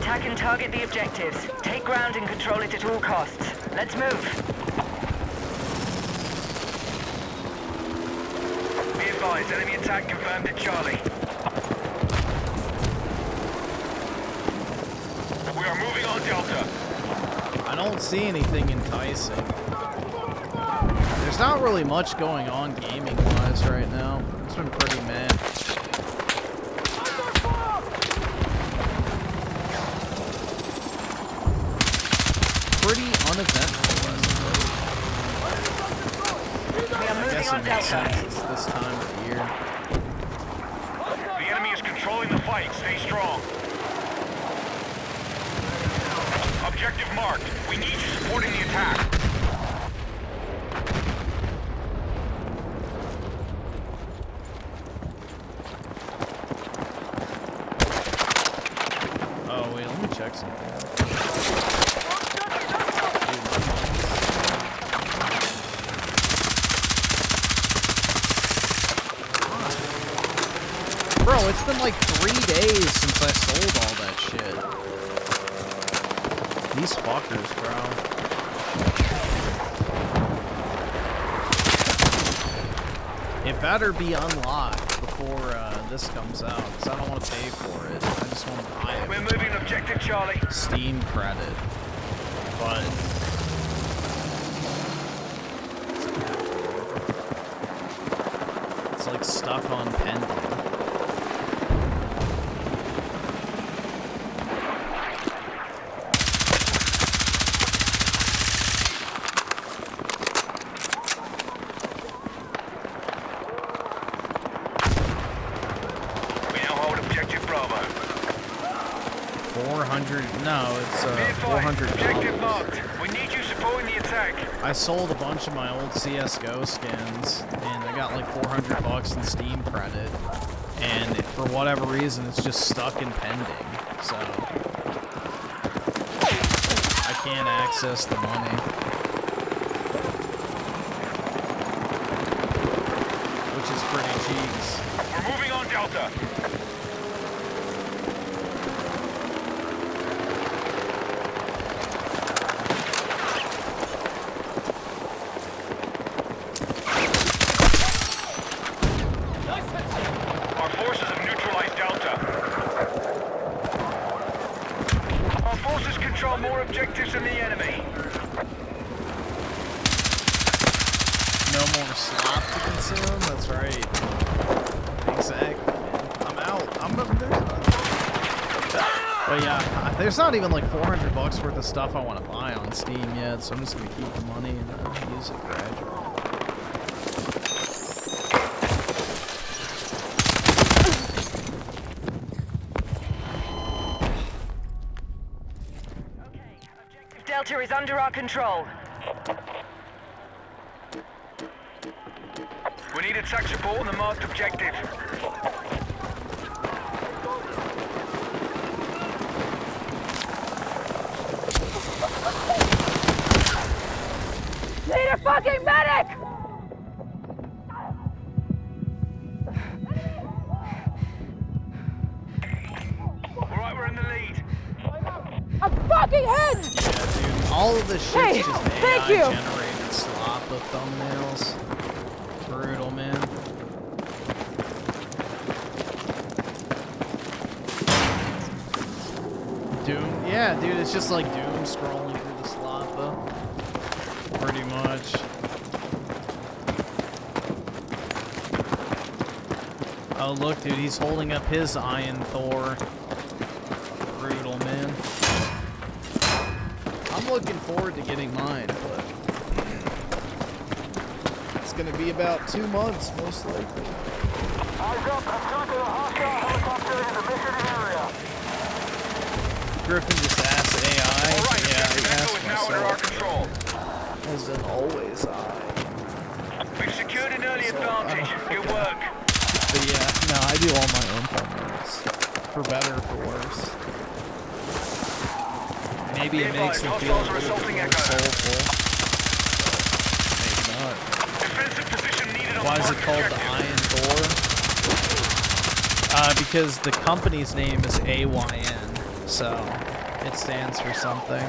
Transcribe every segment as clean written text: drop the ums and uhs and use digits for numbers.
Attack and target the objectives. Take ground and control it at all costs. Let's move. Be advised, enemy attack confirmed at Charlie. We are moving on Delta. I don't see anything enticing. There's not really much going on gaming-wise right now. It's been pretty meh. Pretty uneventful, I suppose. I guess it makes sense. It's this time of the year. The enemy is controlling the fight. Stay strong. Objective marked. We need you supporting the attack. Oh, wait, let me check something. Bro, it's been like 3 days since I sold all that shit. These fuckers, bro. It better be unlocked before this comes out, because I don't want to pay for it. I just want to buy it. We're moving objective Charlie. Steam credit. But it's like stuck on pending. No, it's 400. Objective marked. We need you supporting the attack. I sold a bunch of my old CS:GO skins, and I got like 400 bucks in Steam credit. And for whatever reason, it's just stuck in pending. So I can't access the money, which is pretty cheeks. We're moving on Delta. Objectives in the enemy. No more slop to consume? That's right. Exactly. I'm out. But yeah, there's not even like 400 bucks worth of stuff I want to buy on Steam yet, so I'm just going to keep the money and use it gradually. Delta is under our control. We need attack support on the marked objective. Need a fucking medic! Alright, we're in the lead. I'm fucking hit! Yeah, dude, all of this shit's just AI-generated slop of thumbnails. Brutal, man. Doom? Yeah, dude, it's just like Doom scrolling through the slop, though. Pretty much. Oh, look, dude, he's holding up his Iron Thor. Brutal, man. I'm looking forward to getting mine, but it's gonna be about 2 months, most likely. Eyes up, attack of a hostile helicopter in the mission area. Griffin just asked AI. All right, yeah, he Echo asked is now under our control. As in always, We've secured an early advantage. Good work. But yeah, no, I do all my own thumbnails. For better or for worse. Maybe it makes me feel a little bit more soulful. Maybe not. Defensive position needed on Why is it called the objective. Iron Thor? Because the company's name is AYN, so It stands for something.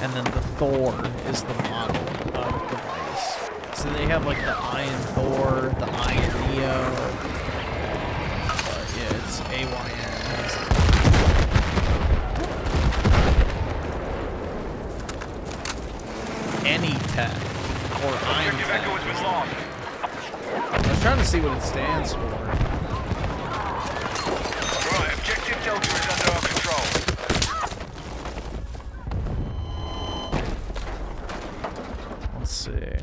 And then the Thor is the model of the device. So they have like the Iron Thor, the Iron Neo. But yeah, it's AYN. Anytech. Or Iron Objective Echo has been lost. I was trying to see what it stands for. Right, objective Delta is under our control. Let's see.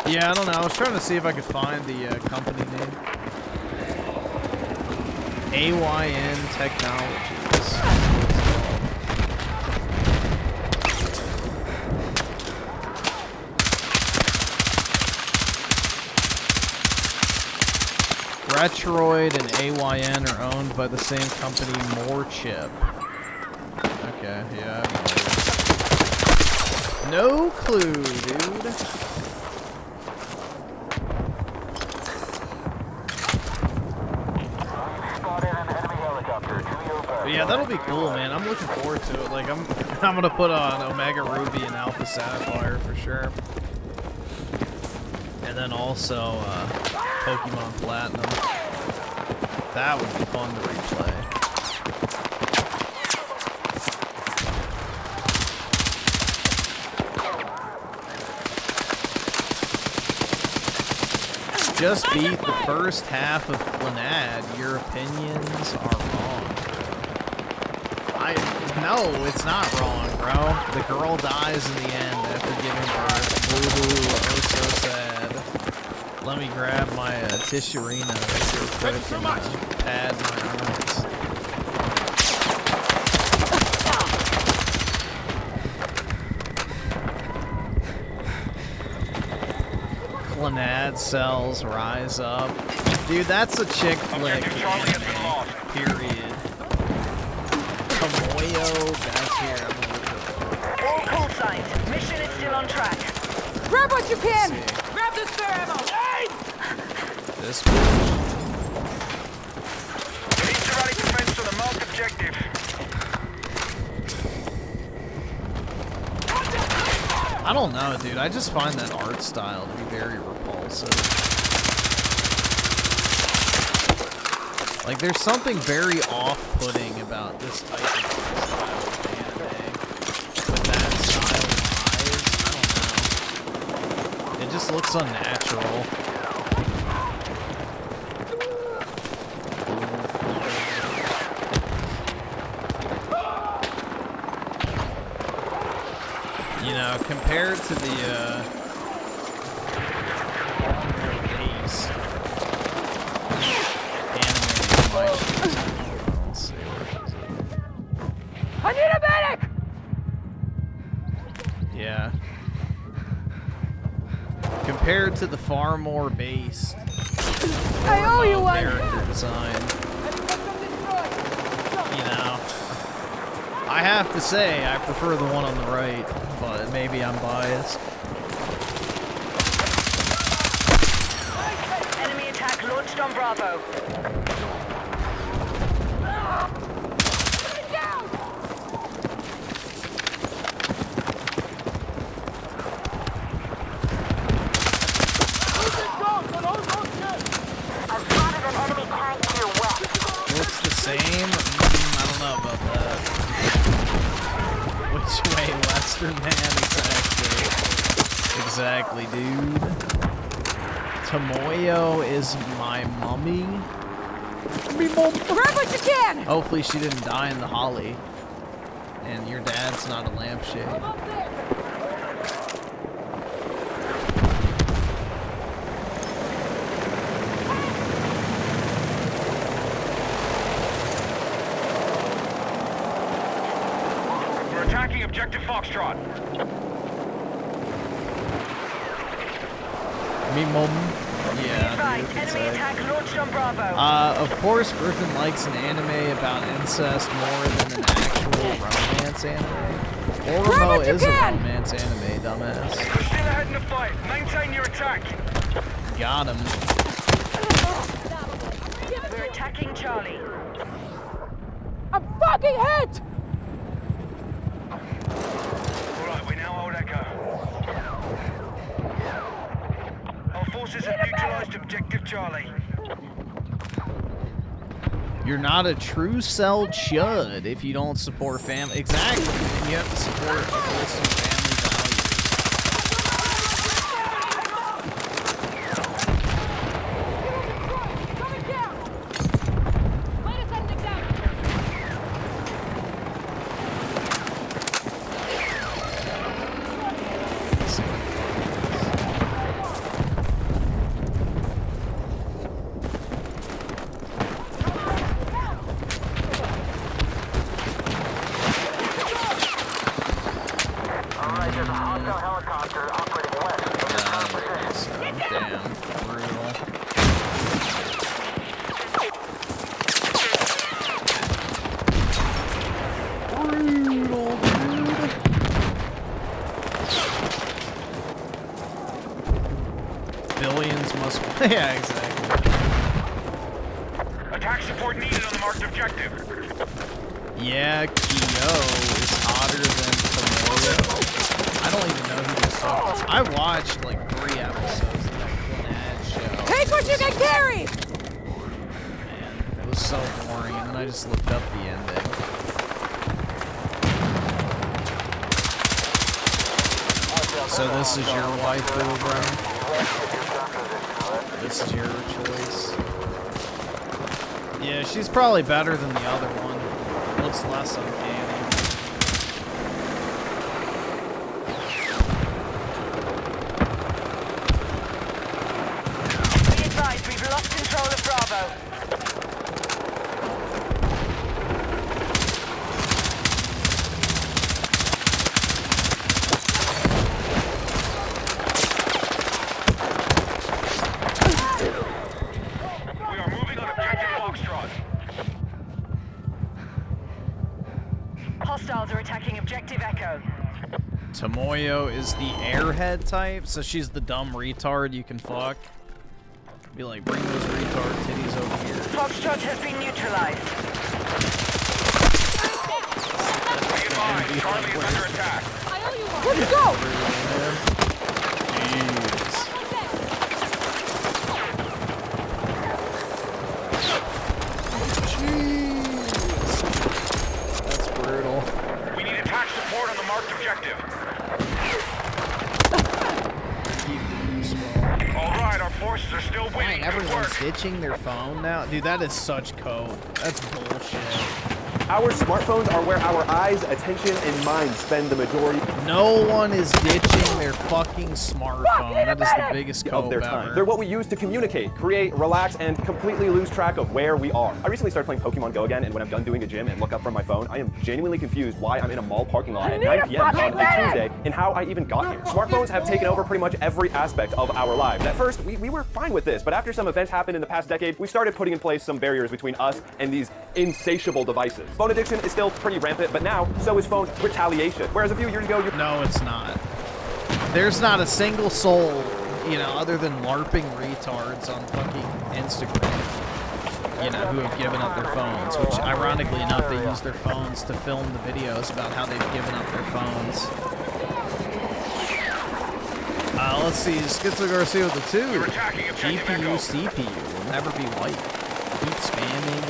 Yeah, I don't know. I was trying to see if I could find the company name. AYN Technologies. Retroid and AYN are owned by the same company, Morchip. Okay, yeah. No clue, dude. But yeah, that'll be cool, man. I'm looking forward to it. Like, I'm gonna put on Omega Ruby and Alpha Sapphire for sure, and then also Pokemon Platinum. That would be fun to replay. Just beat the first half of Clannad. Your opinions are wrong. No, it's not wrong, bro. The girl dies in the end after giving birth. Boo hoo, oh so sad. Let me grab my Tissurina real quick and pad my arms. Clannad cells rise up. Dude, that's a chick flick. Period. Tomoyo, back here. I'm gonna look up. All call signs. Mission is still on track. Grab what you can! Grab the spare ammo! Aim! This bitch. We need to rally defense to the marked objective. I don't know, dude. I just find that art style to be very repulsive. Like, there's something very off-putting about this type of art style of anime. With that style of eyes, I don't know. It just looks unnatural. You know, compared to the, base anime, let's see, where is it? I need a medic! Yeah. Compared to the far more based, I owe you one! character design, you know, I have to say I prefer the one on the right, but maybe I'm biased. Enemy attack launched on Bravo. Looks the same? I don't know about that. Which way, Western man? Exactly, dude. Tomoyo is my mummy. Grab what you can! Hopefully she didn't die in the holly. And your dad's not a lampshade. We're attacking objective Foxtrot. Me mum. Yeah. Advised, dude, enemy attack launched on Bravo. Of course, Griffin likes an anime about incest more than an actual romance anime. Oromo is a romance anime, dumbass. We're still ahead in the fight. Maintain your attack. Got him. We're attacking Charlie. I'm fucking hit! Alright, we now hold Echo. Our forces have neutralized objective Charlie. You're not a true cell chud if you don't support family. Exactly. And you have to support wholesome family values. Coming down! Latest ending down! Alright, there's a hostile helicopter operating west from your current position. Damn, brutal. Brutal, dude. Billions must. Yeah, exactly. Attack support needed on the marked objective. Yeah, Kyo is hotter than Tomoyo. I don't even know who this is. I watched like 3 episodes of that Quinad show. Take what you can carry! Man, it was so boring, and then I just looked up the ending. So this is your waifu, bro? This is your choice. Yeah, she's probably better than the other one. Looks less uncanny. Be advised, we've lost control of Bravo. We are moving on objective Foxtrot. Hostiles are attacking objective Echo. Tomoyo is the airhead type, so she's the dumb retard you can fuck. Be like, bring those retard titties over here. Foxtrot has been neutralized. Be advised, Charlie is under attack. I owe you one! Let's go! Jeez. Jeez. That's brutal. We need attack support on the marked objective. Alright, our forces are still winning. Dang, Good everyone's work. ditching their phone now? Dude, that is such code. That's bullshit. Our smartphones are where our eyes, attention, and mind spend the majority No one is ditching their fucking smartphone. That is the biggest of code their ever. time. They're what we use to communicate, create, relax, and completely lose track of where we are. I recently started playing Pokemon Go again, and when I'm done doing a gym and look up from my phone, I am genuinely confused why I'm in a mall parking lot at 9 p.m. on a Tuesday and how I even got here. Smartphones have taken over pretty much every aspect of our lives. At first, we were fine with this, but after some events happened in the past decade, we started putting in place some barriers between us and these insatiable devices. Phone addiction is still pretty rampant, but now, so is phone retaliation. Whereas a few years ago, No, it's not. There's not a single soul, you know, other than LARPing retards on fucking Instagram, you know, who have given up their phones, which ironically enough, they use their phones to film the videos about how they've given up their phones. Let's see, Schizo Garcia with the 2. We're attacking objective GPU, Echo. CPU will never be white. Keep spamming.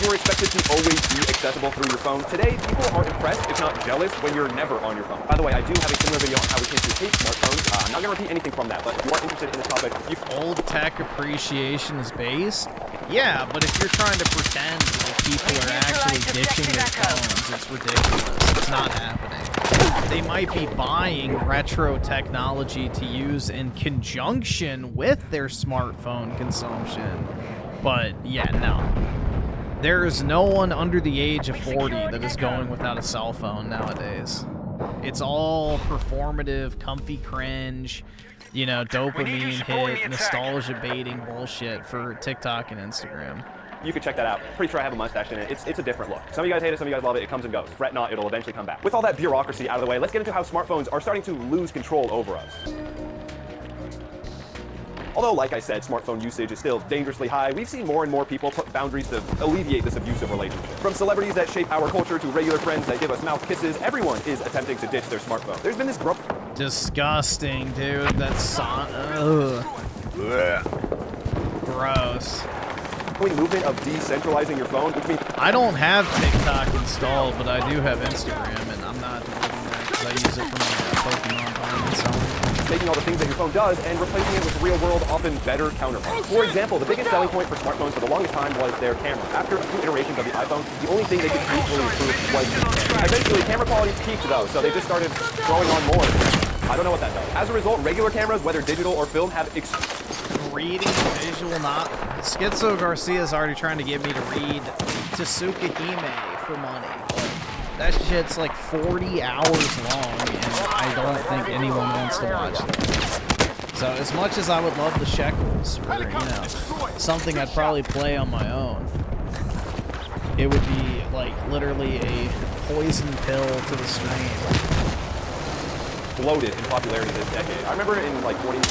you were expected to always be accessible through your phone. Today, people are impressed, if not jealous, when you're never on your phone. By the way, I do have a similar video on how we came to hate smartphones. I'm not going to repeat anything from that, but if you are interested in this topic, you Old tech appreciation is based? Yeah, but if you're trying to pretend like people are actually ditching their phones, it's ridiculous. It's not happening. They might be buying retro technology to use in conjunction with their smartphone consumption. But yeah, no. There is no one under the age of 40 that is going without a cell phone nowadays. It's all performative, comfy cringe, you know, dopamine hit, nostalgia baiting bullshit for TikTok and Instagram. You can check that out. Pretty sure I have a mustache in it. It's a different look. Some of you guys hate it, some of you guys love it. It comes and goes. Fret not, it'll eventually come back. With all that bureaucracy out of the way, let's get into how smartphones are starting to lose control over us. Although, like I said, smartphone usage is still dangerously high, we've seen more and more people put boundaries to alleviate this abusive relationship. From celebrities that shape our culture to regular friends that give us mouth kisses, everyone is attempting to ditch their smartphone. There's been this disgusting, dude. That's gross. movement of decentralizing your phone, which means I don't have TikTok installed, but I do have Instagram, and I'm not deleting that because I use it for my Pokemon Diamond and so on. taking all the things that your phone does and replacing it with real-world, often better counterparts. For example, the biggest selling point for smartphones for the longest time was their camera. After a few iterations of the iPhone, the only thing they could equally improve was the camera. Eventually, camera quality peaked though, so they just started throwing on more. I don't know what that does. As a result, regular cameras, whether digital or film, have reading visual not. Schizo Garcia's already trying to get me to read Tasuka Hime for money. That shit's like 40 hours long, and I don't think anyone wants to watch it. So as much as I would love the shekels for, you know, something I'd probably play on my own, it would be like literally a poison pill to the screen. Exploded in popularity this decade. I remember in like 2018,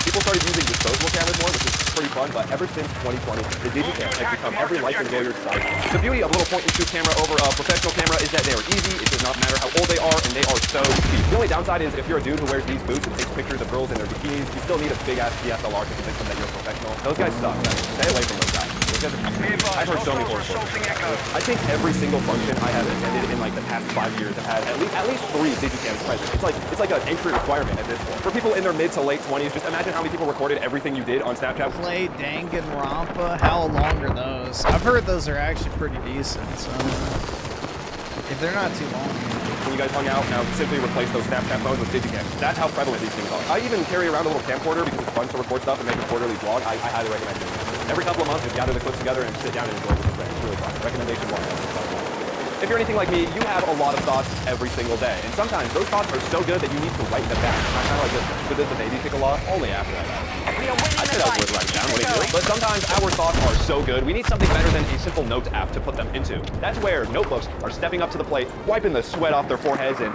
people started using disposable cameras more, which is pretty fun, but ever since 2020, the Digicam has become every life enjoyer's side. The beauty of a little point-and-shoot camera over a professional camera is that they are easy, it does not matter how old they are, and they are so cheap. The only downside is if you're a dude who wears these boots and takes pictures of girls in their bikinis, you still need a big-ass DSLR to convince them that you're a professional. Those guys suck. Stay away from those guys. I've heard so many horror stories. I think every single function I have attended in like the past 5 years have had at least 3 Digicams present. It's like an entry requirement at this point. For people in their mid to late 20s, just imagine how many people recorded everything you did on Snapchat. Play Danganronpa. How long are those? I've heard those are actually pretty decent. So if they're not too long. When you guys hung out, now simply replace those Snapchat phones with Digicams. That's how prevalent these things are. I even carry around a little camcorder because it's fun to record stuff and make a quarterly vlog. I highly recommend it. Every couple of months, just gather the clips together and sit down and enjoy with friends. It's really fun. Recommendation 1. If you're anything like me, you have a lot of thoughts every single day. And sometimes those thoughts are so good that you need to write them down. Not kind of like this. But does the baby take a lot? Only after that. I said I was worth writing down. What do you do? But sometimes our thoughts are so good, we need something better than a simple notes app to put them into. That's where notebooks are stepping up to the plate, wiping the sweat off their foreheads, and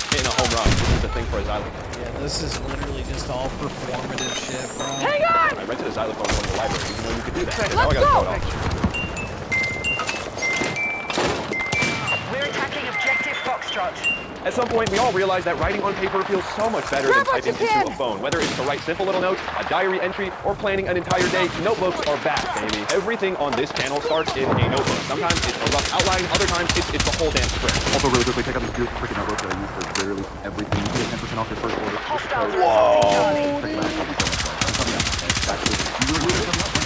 hitting a home run. This is the thing for a xylophone. Yeah, this is literally just all performative shit, bro. Hang on! I rented a xylophone in the library, even though you could do that. Let's Now I gotta go! throw it off. We're attacking objective Foxtrot. At some point, we all realized that writing on paper feels so much better than Grab what typing you into can. a phone. Whether it's to write simple little notes, a diary entry, or planning an entire day, notebooks are back, baby. Everything on this channel starts in a notebook. Sometimes it's a rough outline, other times it's the whole damn script. Also, really quickly, check out these beautiful freaking notebooks that I use for literally everything. You get 10% off your first order. Hostiles are assaulting Charlie. Check it out. Thank you so much, bro.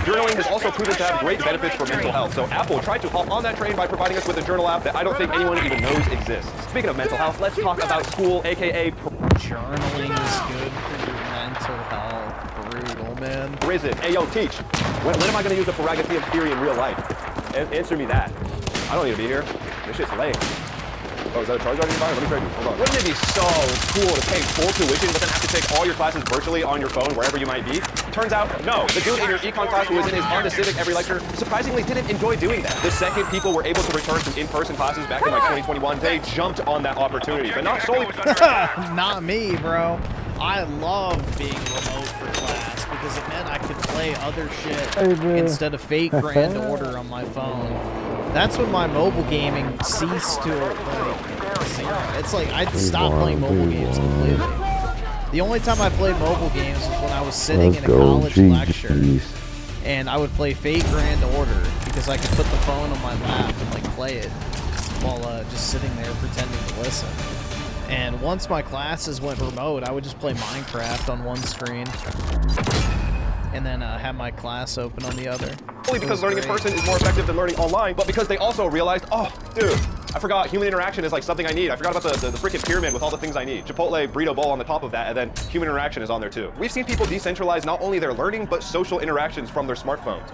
Journaling has also proven to have great benefits for mental health, so Apple tried to hop on that train by providing us with a journal app that I don't think anyone even knows exists. Speaking of mental health, let's talk about school, aka Journaling is good for your mental health. Brutal, man. prison. Hey, yo, teach. When am I going to use the Paragathium theory in real life? Answer me that. I don't need to be here. This shit's lame. Oh, is that a charge on your fire? Let me trade you. Hold on. Wouldn't it be so cool to pay full tuition but then have to take all your classes virtually on your phone wherever you might be? Turns out, no. The dude in your econ class who was in his Honda Civic every lecture surprisingly didn't enjoy doing that. The second people were able to return to in-person classes back in like 2021, they jumped on that opportunity, but not solely. Not me, bro. I love being remote for class because it meant I could play other shit instead of Fate Grand Order on my phone. That's when my mobile gaming ceased to like zero. It's like I stopped playing mobile games completely. The only time I played mobile games was when I was sitting in a college lecture and I would play Fate Grand Order because I could put the phone on my lap and like play it while just sitting there pretending to listen. And once my classes went remote, I would just play Minecraft on one screen and then have my class open on the other. Only because learning in person is more effective than learning online, but because they also realized, oh, dude, I forgot human interaction is like something I need. I forgot about the freaking pyramid with all the things I need. Chipotle burrito bowl on the top of that, and then human interaction is on there too. We've seen people decentralize not only their learning, but social interactions from their smartphones.